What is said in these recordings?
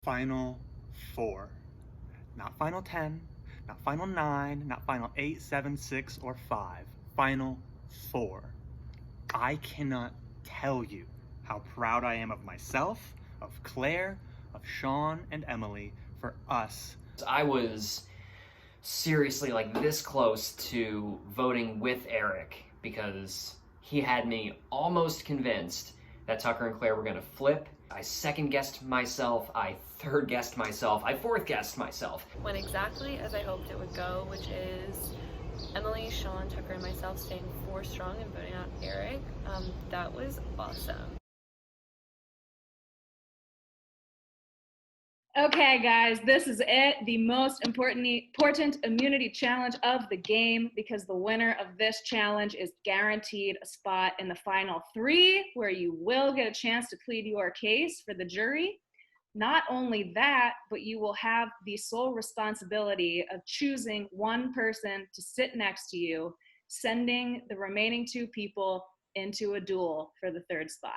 Final 4. Not Final 10, not Final 9, not Final 8, 7, 6, or 5. Final 4. I cannot tell you how proud I am of myself, of Claire, of Sean, and Emily for us. I was seriously like this close to voting with Eric because he had me almost convinced that Tucker and Claire were going to flip. I second-guessed myself, I third-guessed myself, I fourth-guessed myself. Went exactly as I hoped it would go, which is Emily, Sean, Tucker, and myself staying 4 strong and voting out Eric. That was awesome. Okay, guys, this is it. The most important immunity challenge of the game, because the winner of this challenge is guaranteed a spot in the final 3, where you will get a chance to plead your case for the jury. Not only that, but you will have the sole responsibility of choosing one person to sit next to you, sending the remaining 2 people into a duel for the 3rd spot.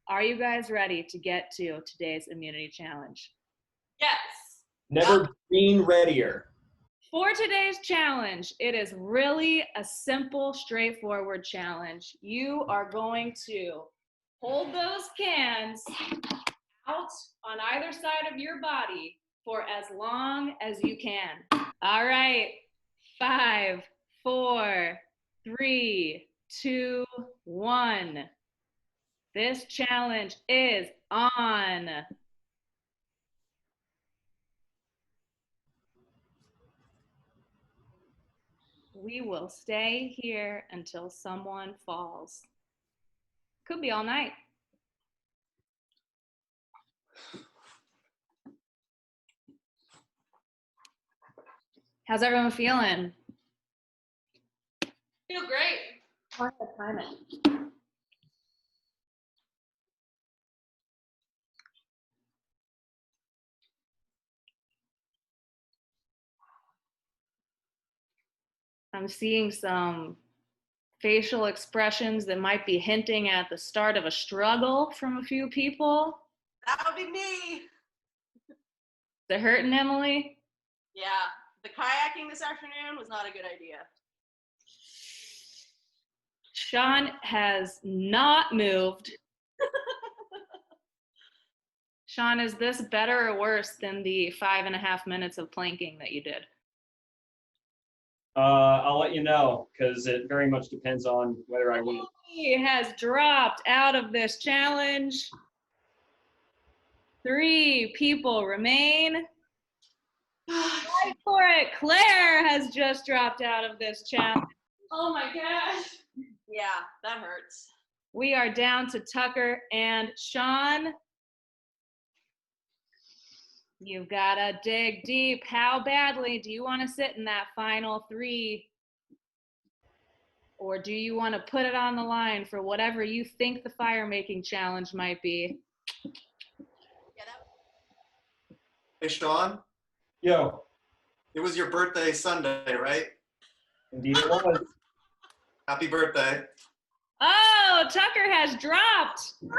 Are you guys ready to get to today's immunity challenge? Yes. Never been readier. For today's challenge, it is really a simple, straightforward challenge. You are going to hold those cans out on either side of your body for as long as you can. All right, 5, 4, 3, 2, 1. This challenge is on. We will stay here until someone falls. Could be all night. How's everyone feeling? Feel great. How's the timing? I'm seeing some facial expressions that might be hinting at the start of a struggle from a few people. That would be me. Is it hurting, Emily? Yeah, the kayaking this afternoon was not a good idea. Sean has not moved. Sean, is this better or worse than the 5.5 minutes of planking that you did? I'll let you know, because it very much depends on whether I win. He has dropped out of this challenge. 3 people remain. Fight for it. Claire has just dropped out of this challenge. Oh my gosh. Yeah, that hurts. We are down to Tucker and Sean. You've got to dig deep. How badly do you want to sit in that final 3? Or do you want to put it on the line for whatever you think the fire-making challenge might be? Yeah, Hey, Sean, Yo, it was your birthday Sunday, right? indeed it was. Happy birthday. Oh, Tucker has dropped. Which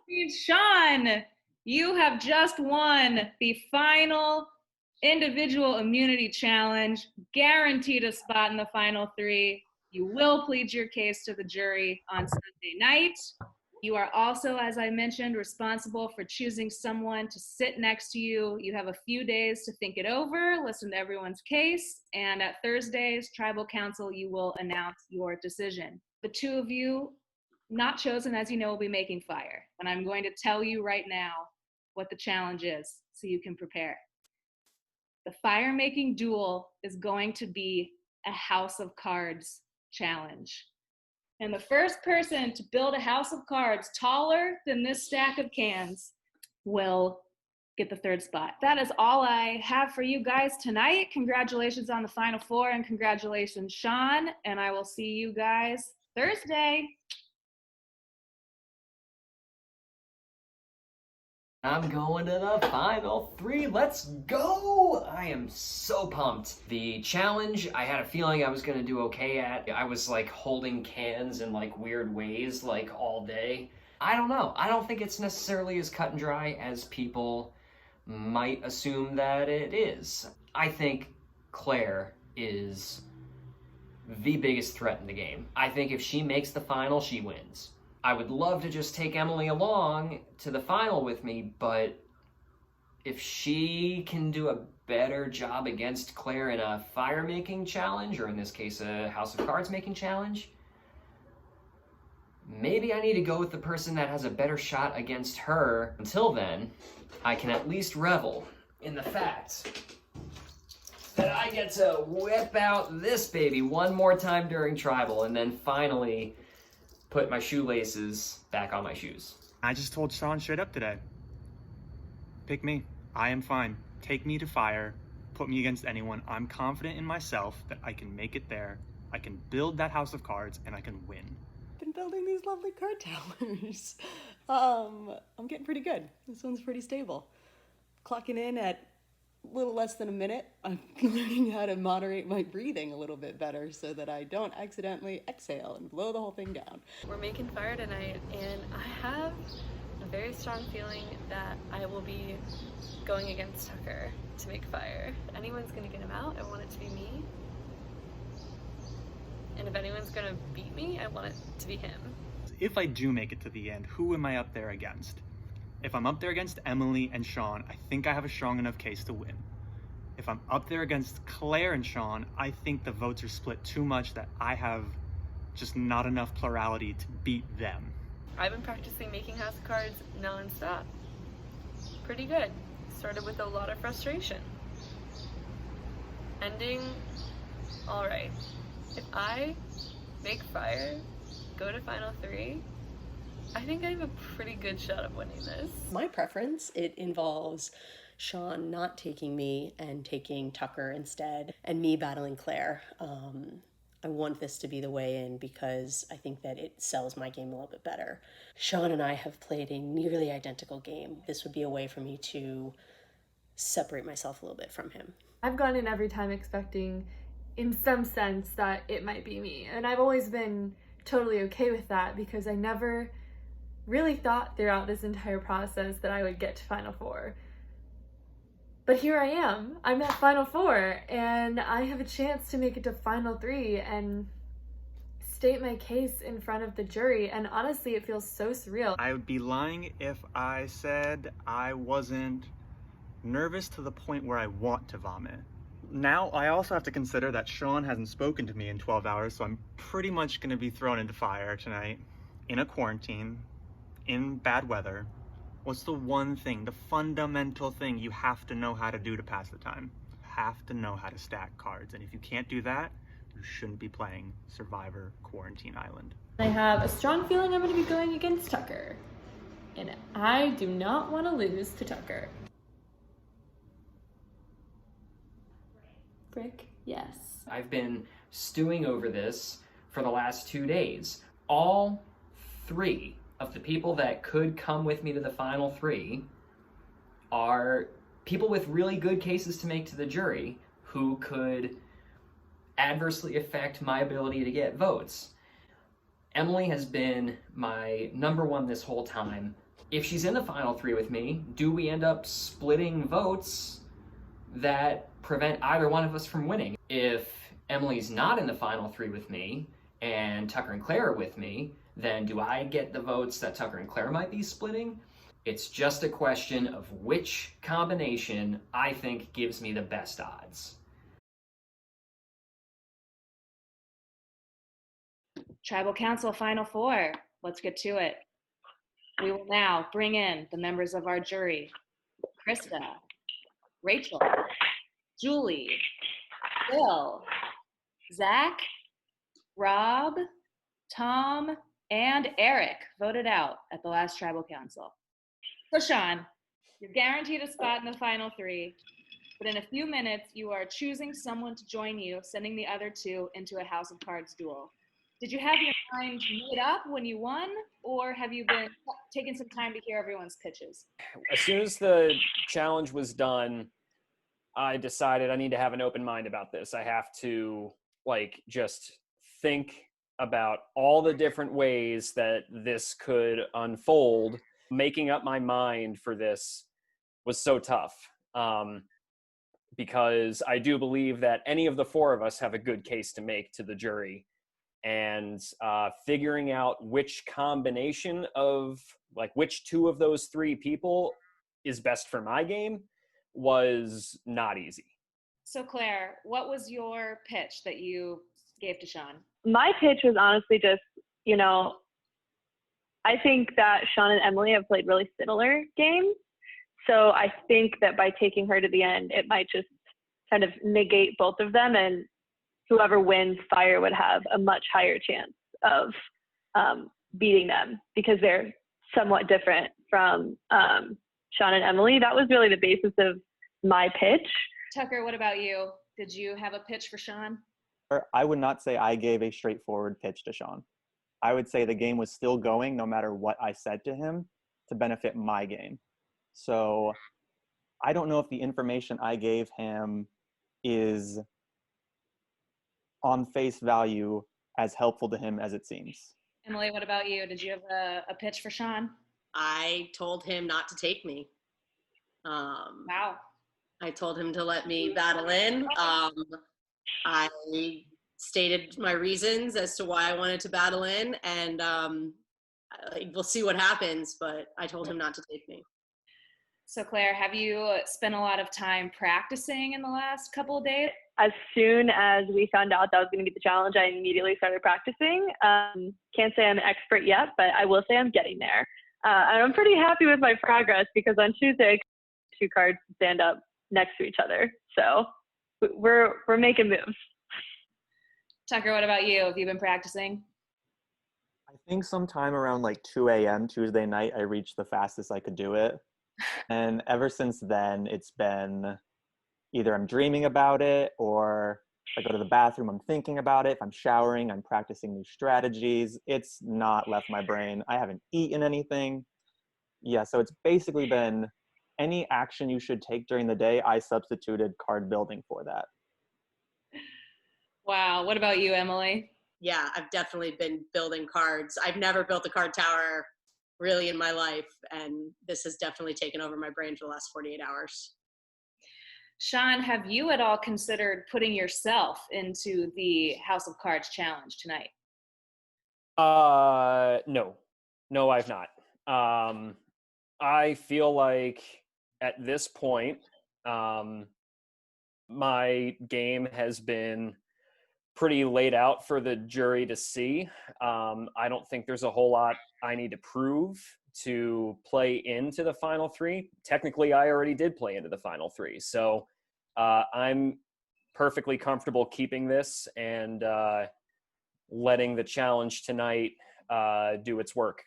means, Sean, you have just won the final individual immunity challenge, guaranteed a spot in the final 3. You will plead your case to the jury on Sunday night. You are also, as I mentioned, responsible for choosing someone to sit next to you. You have a few days to think it over, listen to everyone's case, and at Thursday's tribal council, you will announce your decision. The 2 of you not chosen, as you know, will be making fire. And I'm going to tell you right now what the challenge is so you can prepare. The fire-making duel is going to be a house of cards challenge. And the first person to build a house of cards taller than this stack of cans will get the 3rd spot. That is all I have for you guys tonight. Congratulations on the final 4, and congratulations, Sean. And I will see you guys Thursday. I'm going to the final 3. Let's go! I am so pumped. The challenge, I had a feeling I was going to do okay at. I was like holding cans in like weird ways like all day. I don't know. I don't think it's necessarily as cut and dry as people might assume that it is. I think Claire is the biggest threat in the game. I think if she makes the final, she wins. I would love to just take Emily along to the final with me, but if she can do a better job against Claire in a fire making challenge, or in this case, a House of Cards making challenge, maybe I need to go with the person that has a better shot against her. Until then, I can at least revel in the fact that I get to whip out this baby one more time during Tribal, and then finally put my shoelaces back on my shoes. I just told Sean straight up today. Pick me. I am fine. Take me to fire. Put me against anyone. I'm confident in myself that I can make it there. I can build that house of cards and I can win. Been building these lovely card towers. I'm getting pretty good. This one's pretty stable. Clocking in at a little less than a minute. I'm learning how to moderate my breathing a little bit better so that I don't accidentally exhale and blow the whole thing down. We're making fire tonight, and I have a very strong feeling that I will be going against Tucker to make fire. If anyone's gonna get him out, I want it to be me. And if anyone's gonna beat me, I want it to be him. If I do make it to the end, who am I up there against? If I'm up there against Emily and Sean, I think I have a strong enough case to win. If I'm up there against Claire and Sean, I think the votes are split too much that I have just not enough plurality to beat them. I've been practicing making house cards non-stop. Pretty good. Started with a lot of frustration. Ending all right. If I make fire, go to final 3, I think I have a pretty good shot of winning this. My preference, it involves Sean not taking me and taking Tucker instead, and me battling Claire. I want this to be the way in because I think that it sells my game a little bit better. Sean and I have played a nearly identical game. This would be a way for me to separate myself a little bit from him. I've gone in every time expecting, in some sense, that it might be me. And I've always been totally okay with that because I never really thought throughout this entire process that I would get to Final Four. But here I am. I'm at Final Four, and I have a chance to make it to Final 3 and state my case in front of the jury. And honestly, it feels so surreal. I would be lying if I said I wasn't nervous to the point where I want to vomit. Now, I also have to consider that Sean hasn't spoken to me in 12 hours, so I'm pretty much going to be thrown into fire tonight, in a quarantine, in bad weather. What's the one thing, the fundamental thing you have to know how to do to pass the time? You have to know how to stack cards, and if you can't do that, you shouldn't be playing Survivor Quarantine Island. I have a strong feeling I'm going to be going against Tucker, and I do not want to lose to Tucker. Frick, yes. I've been stewing over this for the last 2 days. All 3 of the people that could come with me to the final 3 are people with really good cases to make to the jury who could adversely affect my ability to get votes. Emily has been my number 1 this whole time. If she's in the final 3 with me, do we end up splitting votes that prevent either one of us from winning? If Emily's not in the final 3 with me and Tucker and Claire are with me, then do I get the votes that Tucker and Claire might be splitting? It's just a question of which combination I think gives me the best odds. Tribal Council Final Four. Let's get to it. We will now bring in the members of our jury. Krista, Rachel, Julie, Bill, Zach, Rob, Tom, and Eric voted out at the last Tribal Council. So Sean, you're guaranteed a spot in the final 3, but in a few minutes you are choosing someone to join you, sending the other 2 into a House of Cards duel. Did you have your mind made up when you won, or have you been taking some time to hear everyone's pitches? As soon as the challenge was done, I decided I need to have an open mind about this. I have to just think about all the different ways that this could unfold. Making up my mind for this was so tough, because I do believe that any of the four of us have a good case to make to the jury, and figuring out which combination of, like, which two of those three people is best for my game was not easy. So Claire, what was your pitch that you gave to Sean? My pitch was honestly just, I think that Sean and Emily have played really similar games. So I think that by taking her to the end, it might just kind of negate both of them, and whoever wins fire would have a much higher chance of beating them because they're somewhat different from Sean and Emily. That was really the basis of my pitch. Tucker, what about you? Did you have a pitch for Sean? I would not say I gave a straightforward pitch to Sean. I would say the game was still going no matter what I said to him to benefit my game. So I don't know if the information I gave him is on face value as helpful to him as it seems. Emily, what about you? Did you have a pitch for Sean? I told him not to take me. Wow. I told him to let me battle in. I stated my reasons as to why I wanted to battle in, and we'll see what happens, but I told him not to take me. So Claire, have you spent a lot of time practicing in the last couple of days? As soon as we found out that I was going to get the challenge, I immediately started practicing. Can't say I'm an expert yet, but I will say I'm getting there. And I'm pretty happy with my progress because on Tuesday, I got 2 cards to stand up next to each other. So we're making moves. Tucker, what about you? Have you been practicing? I think sometime around like 2 a.m. Tuesday night, I reached the fastest I could do it. And ever since then, it's been either I'm dreaming about it, or if I go to the bathroom, I'm thinking about it. If I'm showering, I'm practicing new strategies. It's not left my brain. I haven't eaten anything. Yeah, so it's basically been any action you should take during the day, I substituted card building for that. Wow. What about you, Emily? Yeah, I've definitely been building cards. I've never built a card tower really in my life, and this has definitely taken over my brain for the last 48 hours. Sean, have you at all considered putting yourself into the House of Cards challenge tonight? No, I've not. I feel like at this point, my game has been pretty laid out for the jury to see. I don't think there's a whole lot I need to prove to play into the final 3. Technically, I already did play into the final 3. So I'm perfectly comfortable keeping this and letting the challenge tonight do its work.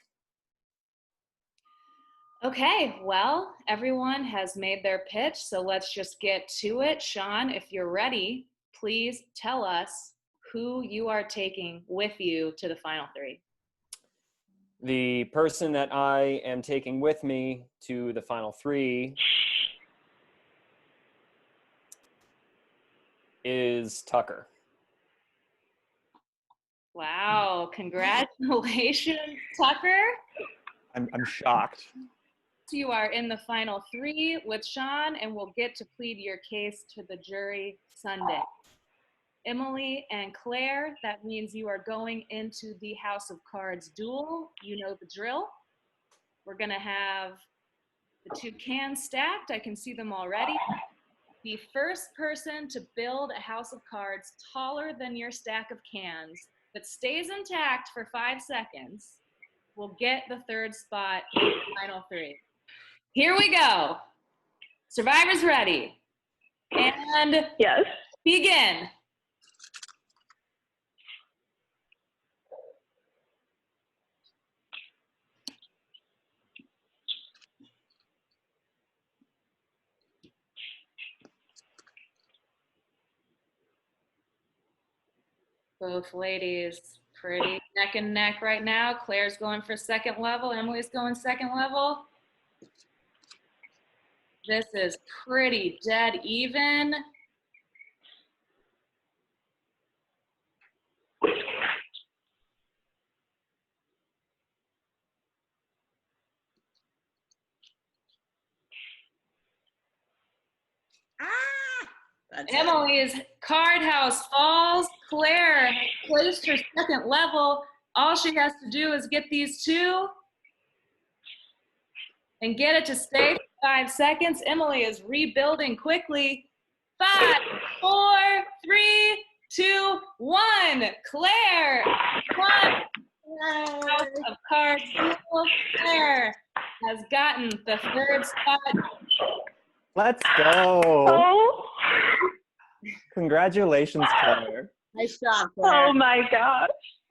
Okay, well, everyone has made their pitch, so let's just get to it. Sean, if you're ready, please tell us who you are taking with you to the final 3. The person that I am taking with me to the final 3 is Tucker. Wow, congratulations, Tucker. I'm shocked. You are in the final 3 with Sean, and will get to plead your case to the jury Sunday. Emily and Claire, that means you are going into the House of Cards duel. You know the drill. We're gonna have the 2 cans stacked. I can see them already. The first person to build a House of Cards taller than your stack of cans that stays intact for 5 seconds will get the 3rd spot in the final 3. Here we go. Survivors ready. And yes, begin. Both ladies pretty neck and neck right now. Claire's going for 2nd level. Emily's going 2nd level. This is pretty dead even. That's Emily's card house falls. Claire has placed her second level. All she has to do is get these two and get it to stay for 5 seconds. Emily is rebuilding quickly. 5, 4, 3, 2, 1. Claire, one house of cards. Claire has gotten the third spot. Let's go. Oh, Congratulations, Claire. Nice job, Claire. oh my gosh.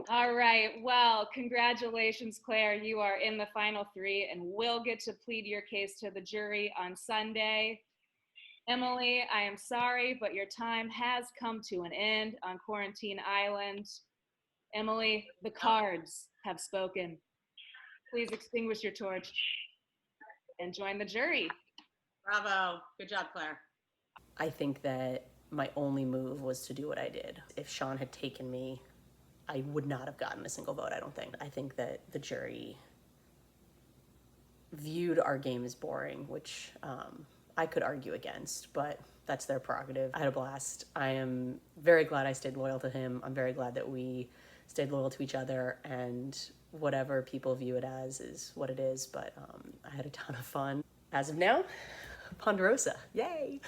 All right. Well, congratulations, Claire. You are in the final 3 and will get to plead your case to the jury on Sunday. Emily, I am sorry, but your time has come to an end on Quarantine Island. Emily, the cards have spoken. Please extinguish your torch and join the jury. Bravo. Good job, Claire. I think that my only move was to do what I did. If Sean had taken me, I would not have gotten a single vote, I don't think. I think that the jury viewed our game as boring, which I could argue against, but that's their prerogative. I had a blast. I am very glad I stayed loyal to him. I'm very glad that we stayed loyal to each other, and whatever people view it as is what it is, but I had a ton of fun. As of now, Ponderosa, yay!